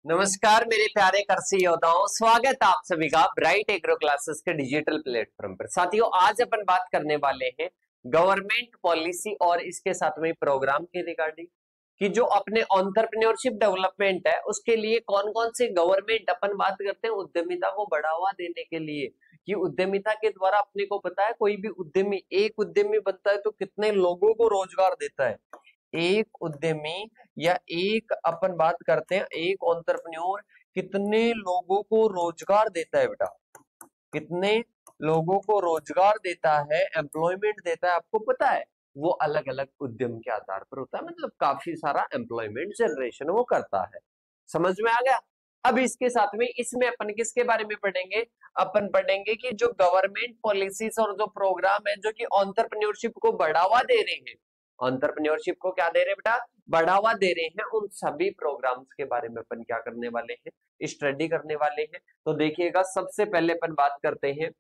नमस्कार मेरे प्यारे कृषि योद्धाओं, स्वागत आप सभी का ब्राइट एग्रो क्लासेस के डिजिटल प्लेटफॉर्म पर। साथियों, आज अपन बात करने वाले हैं गवर्नमेंट पॉलिसी और इसके साथ में प्रोग्राम के रिगार्डिंग कि जो अपने एंटरप्रेन्योरशिप डेवलपमेंट है उसके लिए कौन कौन से गवर्नमेंट अपन बात करते हैं उद्यमिता को बढ़ावा देने के लिए कि उद्यमिता के द्वारा अपने को पता है कोई भी उद्यमी एक उद्यमी बनता है तो कितने लोगों को रोजगार देता है। एक उद्यमी या एक अपन बात करते हैं एक एंटरप्रेन्योर कितने लोगों को रोजगार देता है बेटा, कितने लोगों को रोजगार देता है, एम्प्लॉयमेंट देता है, आपको पता है वो अलग अलग उद्यम के आधार पर होता है। मतलब काफी सारा एम्प्लॉयमेंट जनरेशन वो करता है। समझ में आ गया। अब इसके साथ में इसमें अपन किसके बारे में पढ़ेंगे, अपन पढ़ेंगे कि जो गवर्नमेंट पॉलिसीज और जो प्रोग्राम है जो कि एंटरप्रेन्योरशिप को बढ़ावा दे रहे हैं, एंटरप्रेन्योरशिप को क्या दे रहे हैं बेटा, बढ़ावा दे रहे हैं, उन सभी प्रोग्राम्स के बारे में अपन क्या करने वाले हैं, स्टडी करने वाले हैं। तो देखिएगा, सबसे पहले अपन बात करते हैं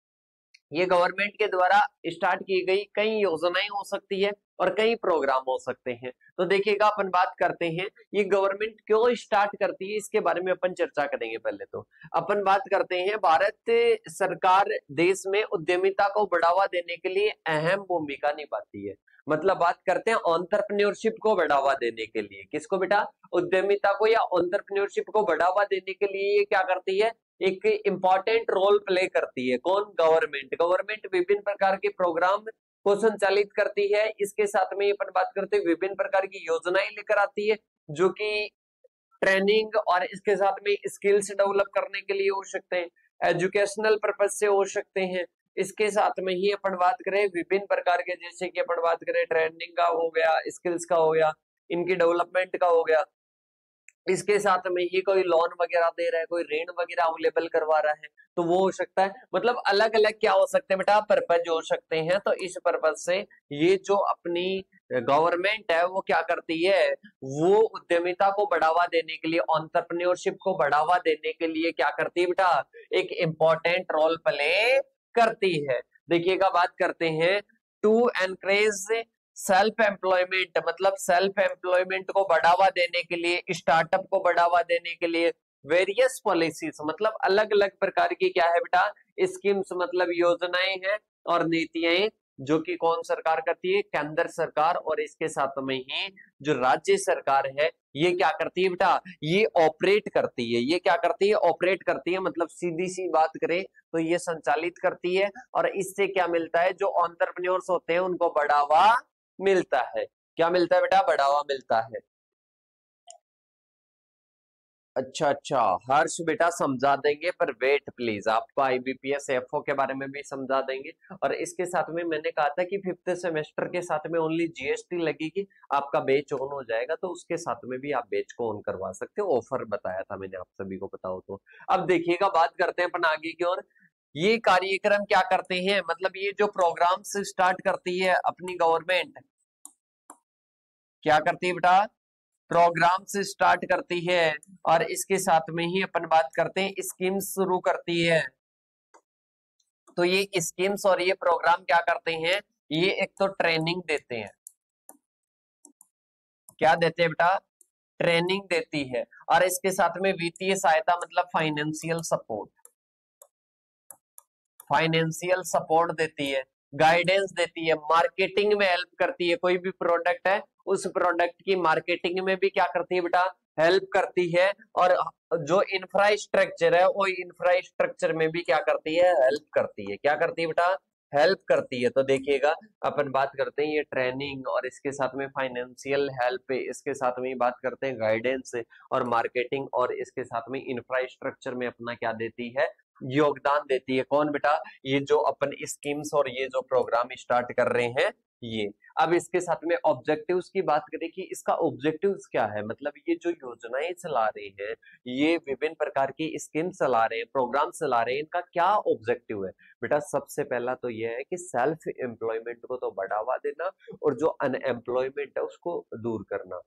ये गवर्नमेंट के द्वारा स्टार्ट की गई कई योजनाएं हो सकती है और कई प्रोग्राम हो सकते हैं। तो देखिएगा, अपन बात करते हैं ये गवर्नमेंट क्यों स्टार्ट करती है, इसके बारे में अपन चर्चा करेंगे। पहले तो अपन बात करते हैं भारत सरकार देश में उद्यमिता को बढ़ावा देने के लिए अहम भूमिका निभाती है। मतलब बात करते हैं एंटरप्रेन्योरशिप को बढ़ावा देने के लिए, किसको बेटा, उद्यमिता को या एंटरप्रेन्योरशिप को बढ़ावा देने के लिए ये क्या करती है, एक इंपॉर्टेंट रोल प्ले करती है। कौन, गवर्नमेंट। गवर्नमेंट विभिन्न प्रकार के प्रोग्राम को संचालित करती है। इसके साथ में अपन बात करते हैं विभिन्न प्रकार की योजनाएं लेकर आती है जो कि ट्रेनिंग और इसके साथ में स्किल्स डेवलप करने के लिए हो सकते हैं, एजुकेशनल पर्पज से हो सकते हैं। इसके साथ में ही अपन बात करें विभिन्न प्रकार के, जैसे कि अपन बात करें ट्रेनिंग का हो गया, स्किल्स का हो गया, इनकी डेवलपमेंट का हो गया। इसके साथ में ये कोई लोन वगैरह दे रहा है, कोई ऋण वगैरह अवेलेबल करवा रहा है तो वो हो सकता है। मतलब अलग अलग क्या हो सकते हैं बेटा, पर्पज हो सकते हैं। तो इस पर्पज से ये जो अपनी गवर्नमेंट है वो क्या करती है, वो उद्यमिता को बढ़ावा देने के लिए, एंटरप्रेन्योरशिप को बढ़ावा देने के लिए क्या करती है बेटा, एक इंपॉर्टेंट रोल प्ले करती है। देखिएगा, बात करते हैं टू एनकरेज सेल्फ एम्प्लॉयमेंट, मतलब सेल्फ एम्प्लॉयमेंट को बढ़ावा देने के लिए, स्टार्टअप को बढ़ावा देने के लिए वेरियस पॉलिसीज, मतलब अलग अलग प्रकार की क्या है बेटा, स्कीम्स, मतलब योजनाएं हैं और नीतियां जो कि कौन सरकार करती है, केंद्र सरकार, और इसके साथ में ही जो राज्य सरकार है ये क्या करती है बेटा, ये ऑपरेट करती है। ये क्या करती है, ऑपरेट करती है। मतलब सीधी सी बात करें तो ये संचालित करती है और इससे क्या मिलता है, जो एंटरप्रेन्योर्स होते हैं उनको बढ़ावा मिलता है। क्या मिलता है बेटा, बढ़ावा मिलता है। अच्छा अच्छा हर्ष बेटा समझा देंगे, पर वेट प्लीज, आपको आईबीपीएस एफओ के बारे में भी समझा देंगे। और इसके साथ में मैंने कहा था कि 5th सेमेस्टर के साथ में ओनली जीएसटी लगेगी, आपका बैच ऑन हो जाएगा, तो उसके साथ में भी आप बैच को ऑन करवा सकते हो। ऑफर बताया था मैंने आप सभी को, बताओ तो। अब देखिएगा, बात करते हैं अपन आगे की ओर। ये कार्यक्रम क्या करते हैं, मतलब ये जो प्रोग्राम्स स्टार्ट करती है अपनी गवर्नमेंट, क्या करती है बेटा, प्रोग्राम से स्टार्ट करती है और इसके साथ में ही अपन बात करते हैं स्कीम्स शुरू करती है। तो ये स्कीम्स और ये प्रोग्राम क्या करते हैं, ये एक तो ट्रेनिंग देते हैं, क्या देते हैं बेटा, ट्रेनिंग देती है, और इसके साथ में वित्तीय सहायता, मतलब फाइनेंशियल सपोर्ट, फाइनेंशियल सपोर्ट देती है, गाइडेंस देती है, मार्केटिंग में हेल्प करती है। कोई भी प्रोडक्ट है उस प्रोडक्ट की मार्केटिंग में भी क्या करती है बेटा, हेल्प करती है। और जो इंफ्रास्ट्रक्चर है वो इंफ्रास्ट्रक्चर में भी क्या करती है, हेल्प करती है। क्या करती है बेटा, हेल्प करती है। तो देखिएगा, अपन बात करते हैं ये ट्रेनिंग और इसके साथ में फाइनेंशियल हेल्प, इसके साथ में बात करते हैं गाइडेंस और मार्केटिंग, और इसके साथ में इंफ्रास्ट्रक्चर में अपना क्या देती है, योगदान देती है। कौन बेटा, ये जो अपन स्कीम्स और ये जो प्रोग्राम स्टार्ट कर रहे हैं ये। अब इसके साथ में ऑब्जेक्टिव्स की बात करें कि इसका ऑब्जेक्टिव्स क्या है, मतलब ये जो योजनाएं चला रहे हैं, ये विभिन्न प्रकार की स्कीम चला रहे हैं, प्रोग्राम चला रहे हैं, इनका क्या ऑब्जेक्टिव है बेटा। सबसे पहला तो ये है कि सेल्फ एम्प्लॉयमेंट को तो बढ़ावा देना और जो अनएम्प्लॉयमेंट है उसको दूर करना।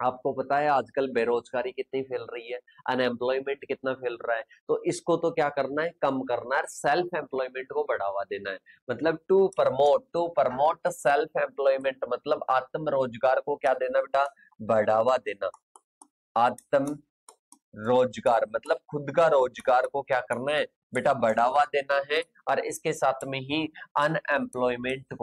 आपको पता है आजकल बेरोजगारी कितनी फैल रही है, अनएम्प्लॉयमेंट कितना फैल रहा है, तो इसको तो क्या करना है, कम करना है, सेल्फ एम्प्लॉयमेंट को बढ़ावा देना है। मतलब टू प्रमोट सेल्फ एम्प्लॉयमेंट, मतलब आत्म रोजगार को क्या देना बेटा, बढ़ावा देना, आत्म रोजगार, मतलब खुद का रोजगार को क्या करना है बेटा, बढ़ावा देना है। और इसके साथ में ही अनएम्प्लॉयमेंट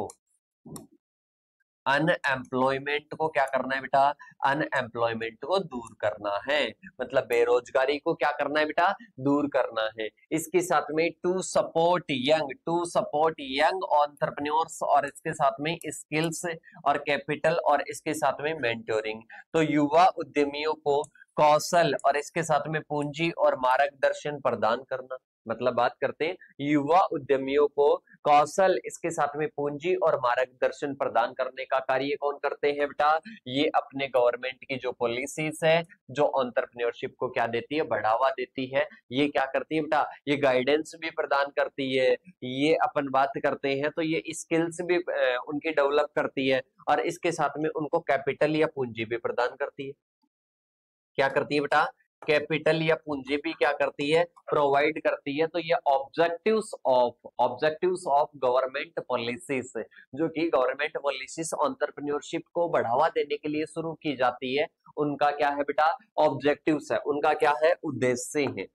को क्या करना है बेटा, अनएम्प्लॉयमेंट को दूर करना है, मतलब बेरोजगारी को क्या करना है बेटा, दूर करना है। इसके साथ में टू सपोर्ट यंग एंटरप्रेन्योर्स, और इसके साथ में स्किल्स और कैपिटल, और इसके साथ में मेंटोरिंग। तो युवा उद्यमियों को कौशल और इसके साथ में पूंजी और मार्गदर्शन प्रदान करना, मतलब बात करते हैं युवा उद्यमियों को कौशल, इसके साथ में पूंजी और मार्गदर्शन प्रदान करने का कार्य कौन करते हैं बेटा, ये अपने गवर्नमेंट की जो पॉलिसीज है, जो एंटरप्रेन्योरशिप को क्या देती है, बढ़ावा देती है, ये क्या करती है बेटा, ये गाइडेंस भी प्रदान करती है। ये अपन बात करते हैं तो ये स्किल्स भी उनकी डेवलप करती है, और इसके साथ में उनको कैपिटल या पूंजी भी प्रदान करती है। क्या करती है बेटा, कैपिटल या पूंजी भी क्या करती है, प्रोवाइड करती है। तो ये ऑब्जेक्टिव्स ऑफ गवर्नमेंट पॉलिसीज, जो कि गवर्नमेंट पॉलिसीज एंटरप्रेन्योरशिप को बढ़ावा देने के लिए शुरू की जाती है, उनका क्या है बेटा, ऑब्जेक्टिव्स है, उनका क्या है, उद्देश्य है।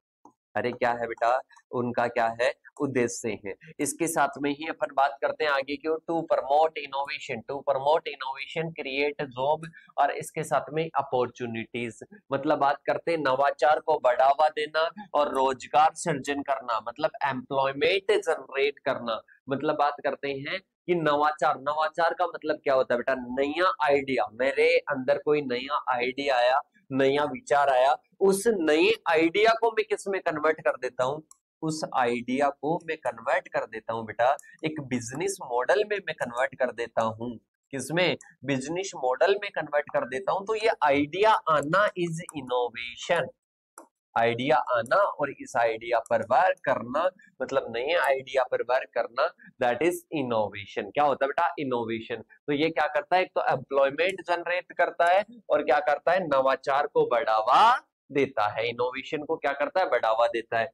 अरे क्या है बेटा, उनका क्या है, उद्देश्य है। इसके साथ में ही अपन बात करते हैं आगे की ओर, to promote innovation create job, और इसके साथ में अपॉर्चुनिटीज, मतलब बात करते हैं नवाचार को बढ़ावा देना और रोजगार सृजन करना, मतलब एम्प्लॉयमेंट जनरेट करना। मतलब बात करते हैं कि नवाचार का मतलब क्या होता है बेटा, नया आइडिया, मेरे अंदर कोई नया आइडिया आया, नया विचार आया, उस नए आइडिया को मैं किस में कन्वर्ट कर देता हूं, उस आइडिया को मैं कन्वर्ट कर देता हूं बेटा एक बिजनेस मॉडल में मैं कन्वर्ट कर देता हूं। किसमें, बिजनेस मॉडल में कन्वर्ट कर देता हूं। तो ये आइडिया आना इज इनोवेशन, आइडिया आना और इस आइडिया पर वर्क करना, मतलब नए आइडिया पर वर्क करना, दैट इज इनोवेशन। क्या होता है बेटा, इनोवेशन। तो ये क्या करता है, एक तो एम्प्लॉयमेंट जनरेट करता है, और क्या करता है, नवाचार को बढ़ावा देता है। इनोवेशन को क्या करता है, बढ़ावा देता है।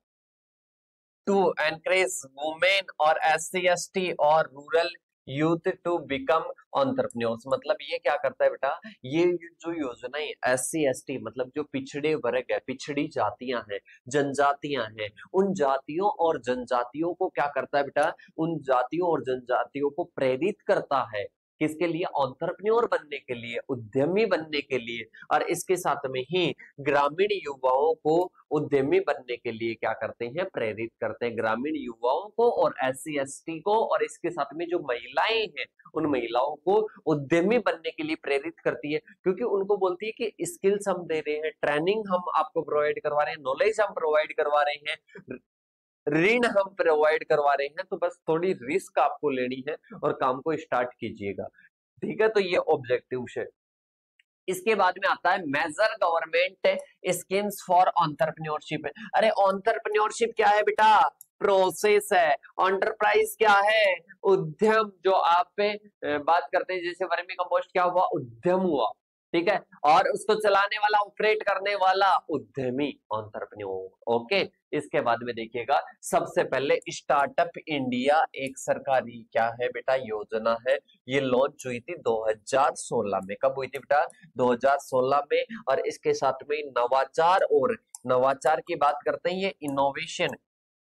टू एनकरेज वुमेन और SC ST और rural youth to become entrepreneurs, मतलब ये क्या करता है बेटा, ये जो योजना है SC ST, मतलब जो पिछड़े वर्ग है, पिछड़ी जातियां हैं, जनजातियां हैं, उन जातियों और जनजातियों को क्या करता है बेटा, उन जातियों और जनजातियों को प्रेरित करता है, किसके लिए, एंटरप्रेन्योर बनने के लिए, उद्यमी बनने के लिए। और इसके साथ में ही ग्रामीण युवाओं को उद्यमी बनने के लिए क्या करते हैं, प्रेरित करते हैं, ग्रामीण युवाओं को और SC ST को, और इसके साथ में जो महिलाएं हैं उन महिलाओं को उद्यमी बनने के लिए प्रेरित करती है, क्योंकि उनको बोलती है कि स्किल्स हम दे रहे हैं, ट्रेनिंग हम आपको प्रोवाइड करवा रहे हैं, नॉलेज हम प्रोवाइड करवा रहे हैं, ऋण हम प्रोवाइड करवा रहे हैं, तो बस थोड़ी रिस्क आपको लेनी है और काम को स्टार्ट कीजिएगा। ठीक है, तो ये ऑब्जेक्टिव है। इसके बाद में आता है major government schemes for entrepreneurship. अरे एंटरप्रेन्योरशिप क्या है बेटा, प्रोसेस है। एंटरप्राइज क्या है, उद्यम। जो आप पे बात करते हैं, जैसे वर्मी कंपोस्ट क्या हुआ, उद्यम हुआ, ठीक है, और उसको चलाने वाला, ऑपरेट करने वाला उद्यमी, एंटरप्रेन्योर। ओके, इसके बाद में देखिएगा, सबसे पहले स्टार्टअप इंडिया एक सरकारी क्या है बेटा, योजना है। ये लॉन्च हुई थी 2016 में। कब हुई थी बेटा, 2016 में। और इसके साथ में नवाचार, और नवाचार की बात करते हैं, ये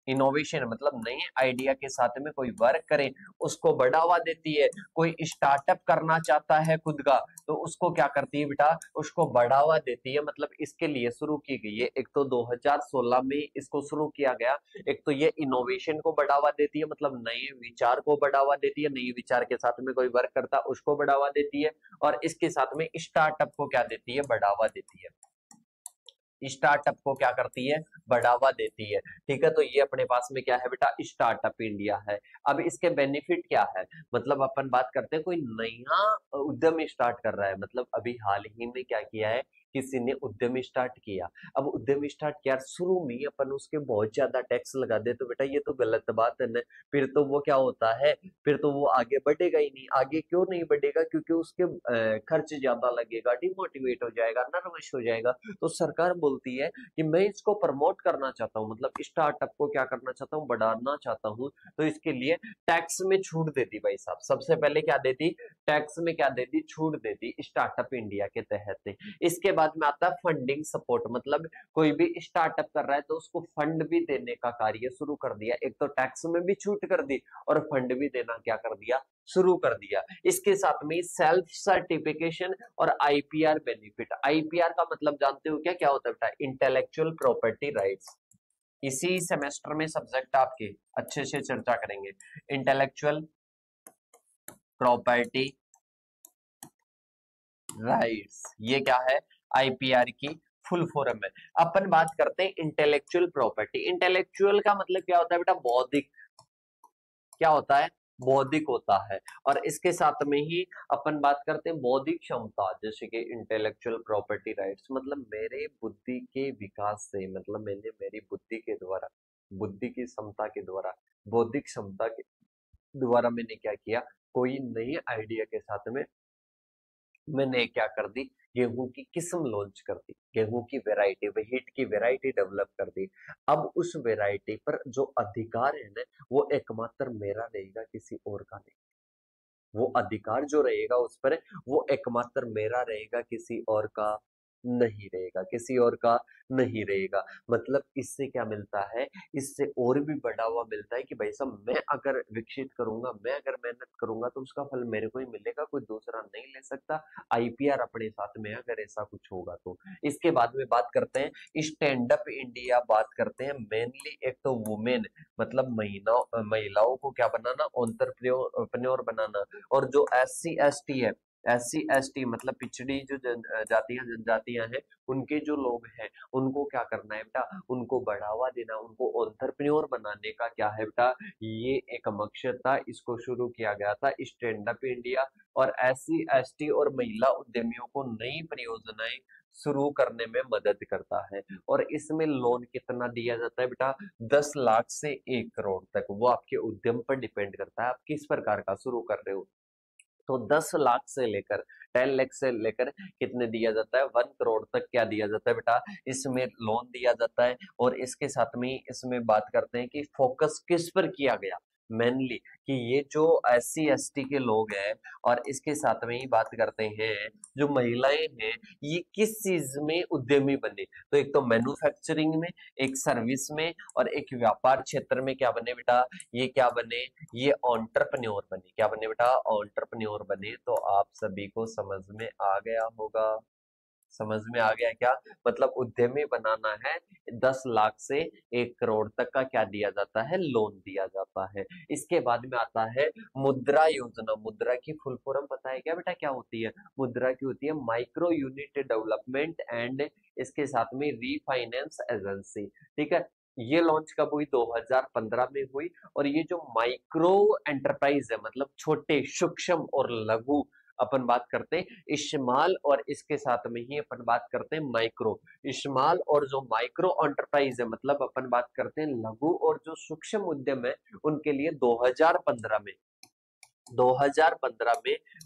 इनोवेशन मतलब नए आइडिया के साथ में कोई वर्क करे, उसको बढ़ावा देती है। कोई स्टार्टअप करना चाहता है खुद का, तो उसको क्या करती है बेटा, उसको बढ़ावा देती है। मतलब इसके लिए शुरू की गई है, एक तो 2016 में इसको शुरू किया गया। एक तो ये इनोवेशन को बढ़ावा देती है, मतलब नए विचार को बढ़ावा देती है, नए विचार के साथ में कोई वर्क करता है उसको बढ़ावा देती है। और इसके साथ में स्टार्टअप को क्या देती है, बढ़ावा देती है। स्टार्टअप को क्या करती है, बढ़ावा देती है। ठीक है, तो ये अपने पास में क्या है बेटा, स्टार्टअप इंडिया है। अब इसके बेनिफिट क्या है, मतलब अपन बात करते हैं, कोई नया उद्यम स्टार्ट कर रहा है, मतलब अभी हाल ही में क्या किया है, किसी ने उद्यम स्टार्ट किया। अब उद्यम स्टार्ट किया, शुरू में अपन उसके बहुत ज्यादा टैक्स लगा दे, तो बेटा ये तो गलत बात है ना। फिर तो वो क्या होता है, फिर तो वो आगे बढ़ेगा ही नहीं। आगे क्यों नहीं बढ़ेगा, क्योंकि उसके खर्च ज्यादा लगेगा, डिमोटिवेट हो जाएगा, नर्वस हो जाएगा। तो सरकार बोलती है कि मैं इसको प्रमोट करना चाहता हूँ, मतलब स्टार्टअप को क्या करना चाहता हूँ, बढ़ाना चाहता हूँ। तो इसके लिए टैक्स में छूट देती भाई साहब। सबसे पहले क्या देती, टैक्स में क्या देती, छूट देती स्टार्टअप इंडिया के तहत। इसके बाद में आता है फंडिंग सपोर्ट, मतलब कोई भी स्टार्टअप कर रहा है तो उसको फंड भी देने का कार्य शुरू कर दिया। एक तो टैक्स में भी छूट कर दी और फंड भी देना क्या कर दिया, शुरू कर दिया। इसके साथ में सेल्फ सर्टिफिकेशन और आईपीआर बेनिफिट। आईपीआर का मतलब जानते हो क्या क्या होता है बेटा? Intellectual property rights. इसी सेमेस्टर में सब्जेक्ट आपके अच्छे से चर्चा करेंगे। इंटेलेक्चुअल प्रॉपर्टी राइट्स, ये क्या है? आईपीआर की फुल फॉर्म है। अपन बात करते हैं इंटेलेक्चुअल प्रॉपर्टी। इंटेलेक्चुअल का मतलब क्या होता है बेटा? बौद्धिक। क्या होता है? बौद्धिक होता है। और इसके साथ में ही अपन बात करते हैं बौद्धिक क्षमता, जैसे कि इंटेलेक्चुअल प्रॉपर्टी राइट्स मतलब मेरे बुद्धि के विकास से, मतलब मैंने मेरी बुद्धि के द्वारा, बुद्धि की क्षमता के द्वारा, बौद्धिक क्षमता के द्वारा मैंने क्या किया, कोई नई आइडिया के साथ में मैंने क्या कर दी, गेहूं की किस्म लॉन्च कर दी, गेहूं की वैरायटी, व्हीट की वैरायटी डेवलप कर दी। अब उस वैरायटी पर जो अधिकार है ना, वो एकमात्र मेरा रहेगा, किसी और का नहीं। वो अधिकार जो रहेगा उस पर, वो एकमात्र मेरा रहेगा, किसी और का नहीं रहेगा, किसी और का नहीं रहेगा। मतलब इससे क्या मिलता है? इससे और भी बढ़ावा मिलता है कि भाई साहब मैं अगर विकसित करूंगा, मैं अगर मेहनत करूंगा तो उसका फल मेरे को ही मिलेगा, कोई दूसरा नहीं ले सकता। आईपीआर अपने साथ में अगर ऐसा कुछ होगा तो। इसके बाद में बात करते हैं स्टैंड अप इंडिया, बात करते हैं मेनली एक तो वुमेन, मतलब महिलाओं को क्या बनाना, एंटरप्रेन्योर बनाना। और जो SC ST है, SC ST मतलब पिछड़ी जो जातियां जनजातियां हैं, उनके जो लोग हैं उनको क्या करना है बेटा? उनको बढ़ावा देना, उनको एंटरप्रेन्योर बनाने का क्या है बेटा? ये एक मकसद था, इसको शुरू किया गया था स्टैंड अप इंडिया। और SC ST और महिला उद्यमियों को नई परियोजनाएं शुरू करने में मदद करता है। और इसमें लोन कितना दिया जाता है बेटा? 10 लाख से 1 करोड़ तक। वो आपके उद्यम पर डिपेंड करता है, आप किस प्रकार का शुरू कर रहे हो। तो 10 लाख से लेकर 10 लाख से लेकर कितने दिया जाता है? 1 करोड़ तक क्या दिया जाता है बेटा? इसमें लोन दिया जाता है। और इसके साथ में इसमें बात करते हैं कि फोकस किस पर किया गया, मेनली कि ये जो SC ST के लोग हैं, और इसके साथ में ही बात करते हैं जो महिलाएं हैं, ये किस चीज में उद्यमी बने। तो एक तो मैन्युफैक्चरिंग में, एक सर्विस में, और एक व्यापार क्षेत्र में क्या बने बेटा? ये क्या बने? ये एंटरप्रेन्योर बने। क्या बने बेटा? एंटरप्रेन्योर बने। तो आप सभी को समझ में आ गया होगा, समझ में आ गया क्या? मतलब उद्यमी बनाना है, 10 लाख से 1 करोड़ तक का क्या दिया जाता है? लोन दिया जाता है। इसके बाद में आता है मुद्रा योजना। मुद्रा की फुल फॉर्म पता है क्या बेटा? क्या होती है मुद्रा? की होती है माइक्रो यूनिट डेवलपमेंट एंड, इसके साथ में रीफाइनेंस एजेंसी। ठीक है, ये लॉन्च कब हुई? 2015 में हुई। और ये जो माइक्रो एंटरप्राइज है, मतलब छोटे, सूक्ष्म और लघु, अपन बात करते हैं स्मॉल, और इसके साथ में ही अपन बात करते हैं माइक्रो। स्मॉल और जो माइक्रो एंटरप्राइज है, मतलब अपन बात करते हैं लघु और जो सूक्ष्म उद्यम है, उनके लिए 2015 में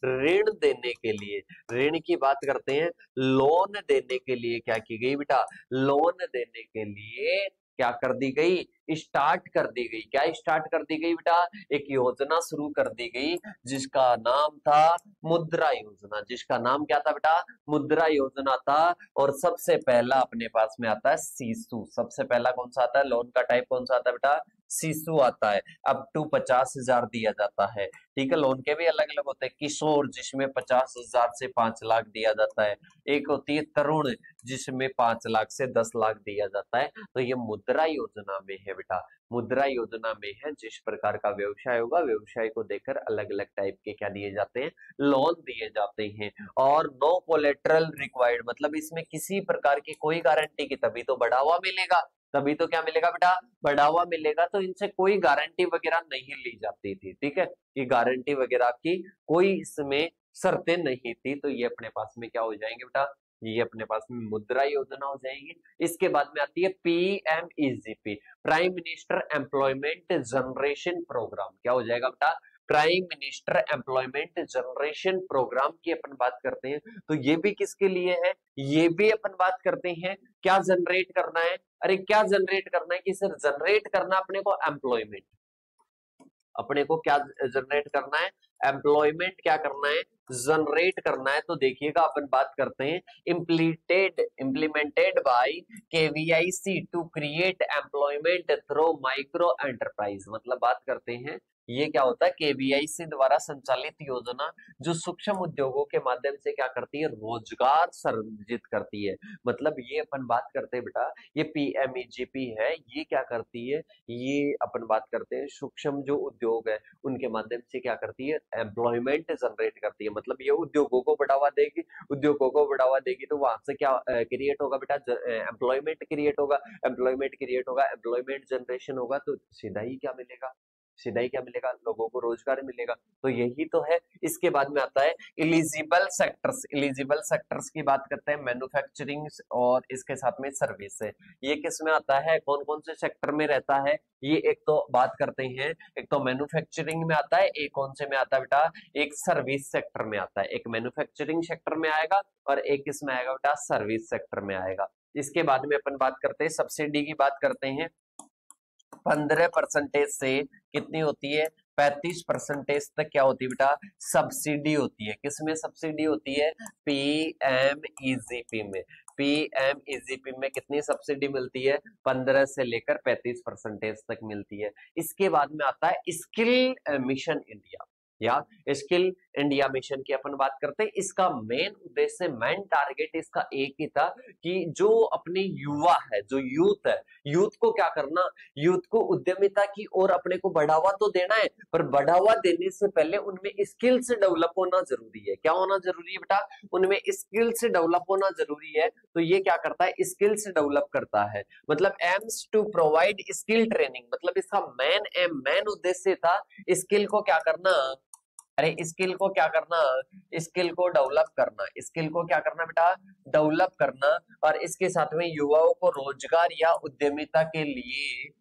ऋण देने के लिए, ऋण की बात करते हैं, लोन देने के लिए क्या की गई बेटा? लोन देने के लिए क्या कर दी गई? स्टार्ट कर दी गई। क्या स्टार्ट कर दी गई बेटा? एक योजना शुरू कर दी गई, जिसका नाम था मुद्रा योजना। जिसका नाम क्या था बेटा? मुद्रा योजना था। और सबसे पहला अपने पास में आता है सीसू। सबसे पहला कौन सा आता है? लोन का टाइप कौन सा आता है बेटा? सीसू आता है। अप टू 50,000 दिया जाता है। ठीक है, लोन के भी अलग अलग होते हैं। किशोर, जिसमें 50,000 से 5 लाख दिया जाता है। एक होती है तरुण, जिसमें 5 लाख से 10 लाख दिया जाता है। तो ये मुद्रा योजना में है बेटा, मुद्रा योजना में है। जिस प्रकार का व्यवसाय होगा, व्यवसाय को देखकर अलग अलग टाइप के क्या दिए जाते हैं? लोन दिए जाते हैं। और नो कोलेटरल रिक्वायर्ड, मतलब इसमें किसी प्रकार की कोई गारंटी की, तभी तो बढ़ावा मिलेगा। तभी तो क्या मिलेगा बेटा? बढ़ावा मिलेगा। तो इनसे कोई गारंटी वगैरह नहीं ली जाती थी। ठीक है, ये गारंटी वगैरह की कोई इसमें शर्तें नहीं थी। तो ये अपने पास में क्या हो जाएंगे बेटा? ये अपने पास में मुद्रा योजना हो जाएगी। इसके बाद में आती है PMEGP, prime minister employment generation programme. क्या हो जाएगा बेटा? Prime minister employment generation programme की अपन बात करते हैं। तो ये भी किसके लिए है? ये भी अपन बात करते हैं क्या जनरेट करना है? अरे क्या जनरेट करना है? कि सर जनरेट करना अपने को एम्प्लॉयमेंट, अपने को क्या जनरेट करना है? एम्प्लॉयमेंट क्या करना है? जनरेट करना है तो देखिएगा अपन बात करते हैं implemented by KVIC to create employment through micro enterprise. मतलब बात करते हैं ये क्या होता है, केवीआईसी द्वारा संचालित योजना जो सूक्ष्म उद्योगों के माध्यम से क्या करती है, रोजगार सृजित करती है। मतलब ये अपन बात करते हैं बेटा, ये पीएमईजीपी है, ये क्या करती है, ये अपन बात करते हैं सूक्ष्म जो उद्योग है उनके माध्यम से क्या करती है, एम्प्लॉयमेंट जनरेट करती है। मतलब ये उद्योगों को बढ़ावा देगी, उद्योगों को बढ़ावा देगी तो वहां से क्या क्रिएट होगा बेटा, एम्प्लॉयमेंट क्रिएट होगा, एम्प्लॉयमेंट क्रिएट होगा, एम्प्लॉयमेंट जनरेशन होगा तो सीधा ही क्या मिलेगा, सीधा ही क्या मिलेगा, लोगों को रोजगार मिलेगा। तो यही तो है। इसके बाद में आता है इलिजिबल सेक्टर्स। इलिजिबल सेक्टर्स की बात करते हैं मैन्युफैक्चरिंग और इसके साथ में सर्विस है। ये किस में आता है, कौन कौन से सेक्टर में रहता है, ये एक तो बात करते हैं, एक तो मैन्युफैक्चरिंग में आता है, एक कौन से में आता है बेटा, एक सर्विस सेक्टर में आता है। एक मैन्युफैक्चरिंग सेक्टर में आएगा और एक किस में आएगा बेटा, सर्विस सेक्टर में आएगा। इसके बाद में अपन बात करते हैं सब्सिडी की बात करते हैं। 15% से कितनी होती है, 35% तक क्या होती है बेटा, सब्सिडी होती है। किसमें सब्सिडी होती है, पीएमईजीपी में। पीएमईजीपी में कितनी सब्सिडी मिलती है, 15 से लेकर 35% तक मिलती है। इसके बाद में आता है स्किल मिशन इंडिया या स्किल इंडिया मिशन की अपन बात करते हैं। इसका मेन उद्देश्य, मेन टारगेट इसका एक ही था कि जो अपने युवा है, जो यूथ है, यूथ को क्या करना, यूथ को उद्यमिता की ओर अपने को बढ़ावा तो देना है, पर बढ़ावा देने से पहले उनमें स्किल्स डेवलप होना जरूरी है। क्या होना जरूरी है बेटा, उनमें स्किल्स डेवलप होना जरूरी है। तो ये क्या करता है, स्किल्स डेवलप करता है। मतलब aims to provide skill training, मतलब इसका मेन एम, मेन उद्देश्य था स्किल को क्या करना, अरे स्किल को क्या करना, स्किल को डेवलप करना। स्किल को क्या करना बेटा, डेवलप करना। और इसके साथ में युवाओं को रोजगार या उद्यमिता के लिए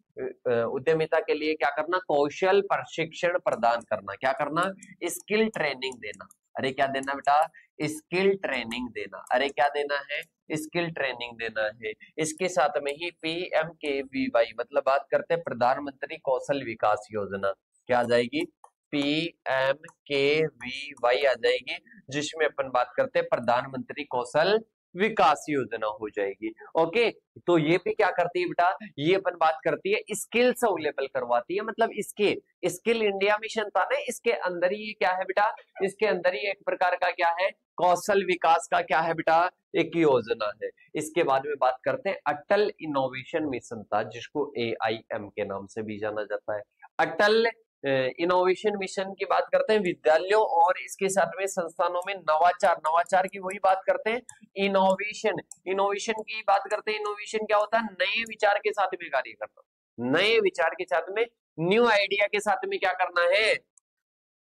उद्यमिता के लिए क्या करना, कौशल प्रशिक्षण प्रदान करना। क्या करना, स्किल ट्रेनिंग देना। अरे क्या देना बेटा, स्किल ट्रेनिंग देना। अरे क्या देना है, स्किल ट्रेनिंग देना है। इसके साथ में ही पीएमकेवीवाई, मतलब बात करते हैं प्रधानमंत्री कौशल विकास योजना, क्या आ जाएगी, पीएमकेवीवाई आ जाएगी, जिसमें अपन बात करते हैं प्रधानमंत्री कौशल विकास योजना हो जाएगी। ओके, तो ये भी क्या करती है बेटा, ये अपन बात करती है स्किल्स अवेलेबल करवाती है। मतलब इसके स्किल इंडिया मिशन था ना, इसके अंदर ही क्या है बेटा, इसके अंदर ही एक प्रकार का क्या है, कौशल विकास का क्या है बेटा, एक योजना है। इसके बाद में बात करते हैं अटल इनोवेशन मिशन था, जिसको AIM के नाम से भी जाना जाता है। अटल इनोवेशन मिशन की बात करते हैं, विद्यालयों और इसके साथ में संस्थानों में नवाचार, नवाचार की वही बात करते हैं, इनोवेशन, इनोवेशन की बात करते हैं। इनोवेशन क्या होता है, नए विचार के साथ में कार्य करना, नए विचार के साथ में, न्यू आइडिया के साथ में क्या करना है,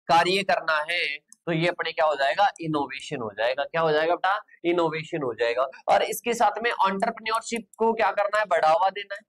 कार्य करना है। तो ये अपने क्या हो जाएगा, इनोवेशन हो जाएगा। क्या हो जाएगा बेटा, इनोवेशन हो जाएगा। और इसके साथ में एंटरप्रेन्योरशिप को क्या करना है, बढ़ावा देना है।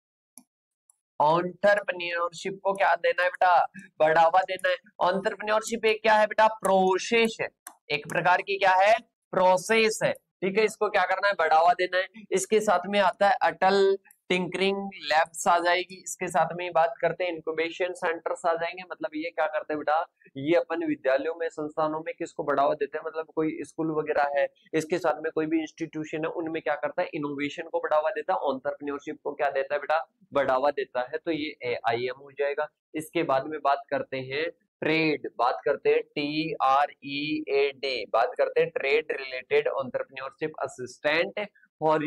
एंटरप्रेन्योरशिप को क्या देना है बेटा, बढ़ावा देना है। एंटरप्रेन्योरशिप एक क्या है बेटा, प्रोसेस है, एक प्रकार की क्या है, प्रोसेस है। ठीक है, इसको क्या करना है, बढ़ावा देना है। इसके साथ में आता है अटल टिंकरिंग लैब्स आ जाएगी। इसके साथ में बात करते हैं इंक्यूबेशन सेंटर्स आ जाएंगे। मतलब ये क्या करते हैं बेटा, ये अपन विद्यालयों में, संस्थानों में किसको बढ़ावा देते हैं, मतलब कोई स्कूल वगैरह है, इसके साथ में कोई भी इंस्टीट्यूशन है, उनमें क्या करता है, इनोवेशन को बढ़ावा देता है, एंटरप्रेन्योरशिप को क्या देता है बेटा, बढ़ावा देता है। तो ये AIM हो जाएगा। इसके बाद में बात करते हैं ट्रेड, बात करते हैं TREAD, बात करते हैं trade related entrepreneurship assistant for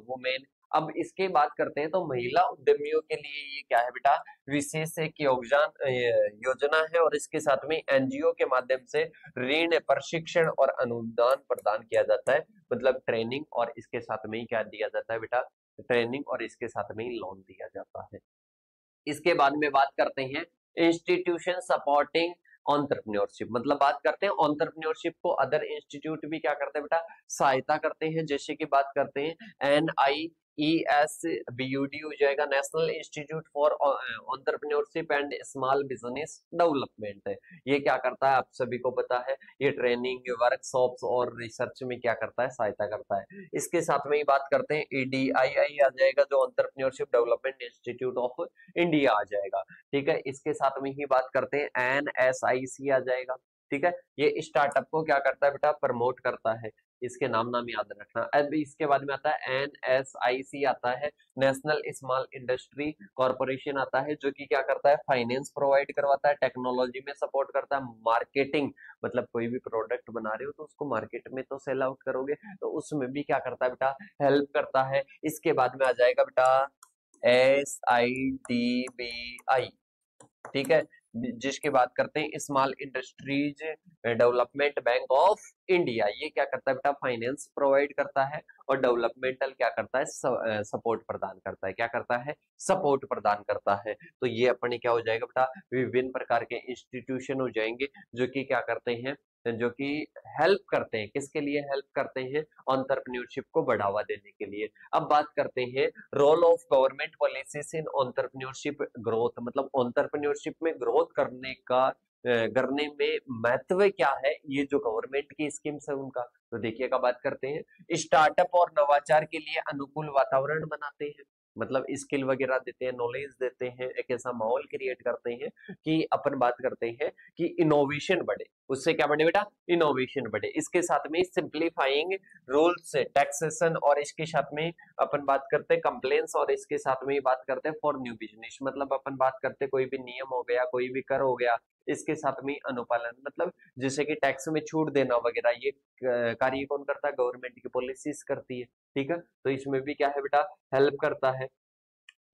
women. अब इसके बात करते हैं तो महिला उद्यमियों के लिए ये क्या है बेटा, विशेष एक योजना है। और इसके साथ में NGO के माध्यम से ऋण, प्रशिक्षण और अनुदान प्रदान किया जाता है। मतलब ट्रेनिंग और इसके साथ में ही क्या दिया जाता है बेटा, ट्रेनिंग और इसके साथ में ही लोन दिया जाता है। इसके बाद में बात करते हैं इंस्टीट्यूशन सपोर्टिंग एंटरप्रेन्योरशिप। मतलब बात करते हैं एंटरप्रेन्योरशिप को अदर इंस्टीट्यूट भी क्या करते हैं बेटा, सहायता करते हैं। जैसे कि बात करते हैं NIESBUD हो जाएगा, national institute for entrepreneurship and small business development है। ये क्या करता है, आप सभी को पता है, ये ट्रेनिंग, वर्कशॉप्स और रिसर्च में क्या करता है, सहायता करता है। इसके साथ में ही बात करते हैं ADII आ जाएगा, जो entrepreneurship development institute of India आ जाएगा। ठीक है, इसके साथ में ही बात करते हैं NSIC आ जाएगा। ठीक है। ये स्टार्टअप को क्या करता है बेटा, प्रमोट करता है। इसके नाम नाम याद रखना। अब इसके बाद में आता है NSIC आता है, नेशनल स्मॉल इंडस्ट्री कॉर्पोरेशन आता है, जो कि क्या करता है, फाइनेंस प्रोवाइड करवाता है, टेक्नोलॉजी में सपोर्ट करता है, मार्केटिंग मतलब कोई भी प्रोडक्ट बना रहे हो तो उसको मार्केट में तो सेल आउट करोगे, तो उसमें भी क्या करता है बेटा, हेल्प करता है। इसके बाद में आ जाएगा बेटा SIDBI, ठीक है, जिसकी बात करते हैं small industries development bank of India. ये क्या करता है बेटा, फाइनेंस प्रोवाइड करता है और डेवलपमेंटल क्या करता है, सपोर्ट प्रदान करता है। क्या करता है, सपोर्ट प्रदान करता है। तो ये अपने क्या हो जाएगा बेटा, विभिन्न प्रकार के इंस्टीट्यूशन हो जाएंगे जो कि क्या करते हैं, जो कि हेल्प करते हैं, किसके लिए हेल्प करते हैं, एंटरप्रेन्योरशिप को बढ़ावा देने के लिए। अब बात करते हैं role of government policies in entrepreneurship growth, मतलब एंटरप्रेन्योरशिप में ग्रोथ करने में महत्व क्या है, ये जो गवर्नमेंट की स्कीम्स है उनका। तो देखिएगा, बात करते हैं स्टार्टअप और नवाचार के लिए अनुकूल वातावरण बनाते हैं, मतलब स्किल वगैरह देते हैं, नॉलेज देते हैं, एक ऐसा माहौल क्रिएट करते हैं कि अपन बात करते हैं कि इनोवेशन बढ़े। उससे क्या बढ़े बेटा, इनोवेशन बढ़े। इसके साथ में सिंप्लीफाइंग रूल्स टैक्सेशन, और इसके साथ में अपन बात करते हैं कंप्लेंट्स, और इसके साथ में बात करते हैं फॉर न्यू बिजनेस, मतलब अपन बात करते हैं कोई भी नियम हो गया, कोई भी कर हो गया, इसके साथ में अनुपालन, मतलब जैसे कि टैक्स में छूट देना वगैरह, ये कार्य कौन करता है, गवर्नमेंट की पॉलिसीज करती है। ठीक है, तो इसमें भी क्या है बेटा, हेल्प करता है।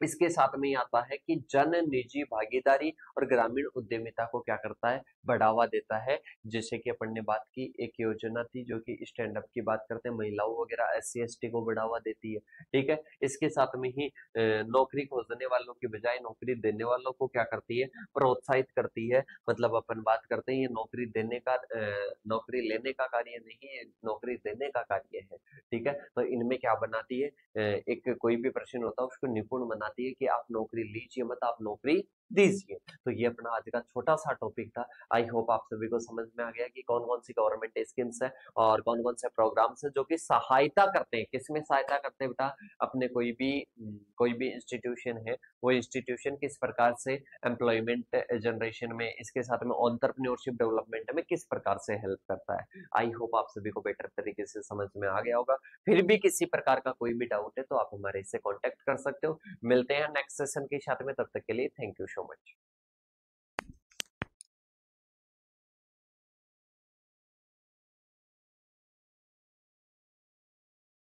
इसके साथ में ही आता है कि जन निजी भागीदारी और ग्रामीण उद्यमिता को क्या करता है, बढ़ावा देता है। जैसे कि अपन ने बात की, एक योजना थी जो कि स्टैंड अप की बात करते हैं, महिलाओं वगैरह SC ST को बढ़ावा देती है। ठीक है, इसके साथ में ही नौकरी खोजने वालों की बजाय नौकरी देने वालों को क्या करती है, प्रोत्साहित करती है। मतलब अपन बात करते हैं ये नौकरी देने का नौकरी लेने का कार्य नहीं है, नौकरी देने का कार्य है। ठीक है, तो इनमें क्या बनाती है, एक कोई भी प्रश्न होता है उसको निपुण बनाती है कि आप नौकरी लीजिए मत, आप नौकरी दीजिए। तो ये अपना आज का छोटा सा टॉपिक था। आई होप आप सभी को समझ में आ गया कि कौन कौन सी गवर्नमेंट स्कीम्स है और कौन कौन से प्रोग्राम्स है जो कि सहायता करते हैं, किसमें सहायता करते हैं बेटा, अपने कोई भी इंस्टीट्यूशन है, वो इंस्टीट्यूशन किस प्रकार से एम्प्लॉयमेंट जनरेशन में, इसके साथ में एंटरप्रेन्योरशिप डेवलपमेंट में किस प्रकार से हेल्प करता है। आई होप आप सभी को बेटर तरीके से समझ में आ गया होगा। फिर भी किसी प्रकार का कोई भी डाउट है तो आप हमारे से कांटेक्ट कर सकते हो। मिलते हैं नेक्स्ट सेशन के साथ में, तब तक के लिए थैंक यू सो मच।